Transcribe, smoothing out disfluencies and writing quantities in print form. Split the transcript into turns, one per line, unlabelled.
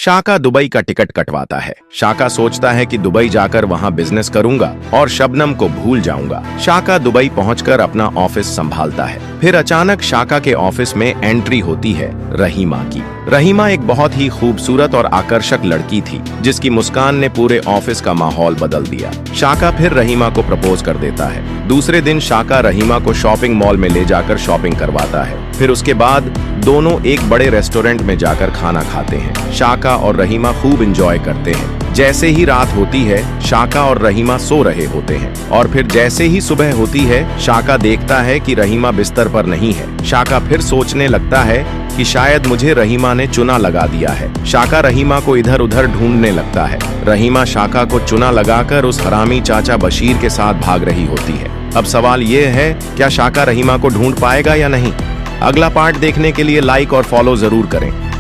शाका Dubai का ticket कटवाता है। शाका सोचता है कि दुबई जाकर वहां बिजनेस करूंगा और शबनम को भूल जाऊंगा। शाका दुबई पहुंचकर अपना ऑफिस संभालता है। फिर अचानक शाका के ऑफिस में एंट्री होती है रहीमा की। रहीमा एक बहुत ही खूबसूरत और आकर्षक लड़की थी, जिसकी मुस्कान ने पूरे ऑफिस का माहौल बदल दिया। शाका फिर रहीमा को प्रपोज कर देता है। दूसरे दिन शाका रहीमा को शॉपिंग मॉल में ले जाकर शॉपिंग करवाता है। फिर उसके बाद दोनों एक बड़े रेस्टोरेंट में जाकर खाना खाते हैं। शाका और रहीमा खूब एंजॉय करते हैं। जैसे ही रात होती है, शाका और रहीमा सो रहे होते हैं और फिर जैसे ही सुबह होती है, शाका देखता है कि रहीमा बिस्तर पर नहीं है। शाका फिर सोचने लगता है कि शायद मुझे रहीमा ने चुना लगा दिया है। शाका रहीमा को इधर उधर ढूंढने लगता है। रहीमा शाका को चुना लगाकर उस हरामी चाचा बशीर के साथ भाग रही होती है। अब सवाल ये है, क्या शाका रहीमा को ढूंढ पाएगा या नहीं? अगला पार्ट देखने के लिए लाइक और फॉलो जरूर करें।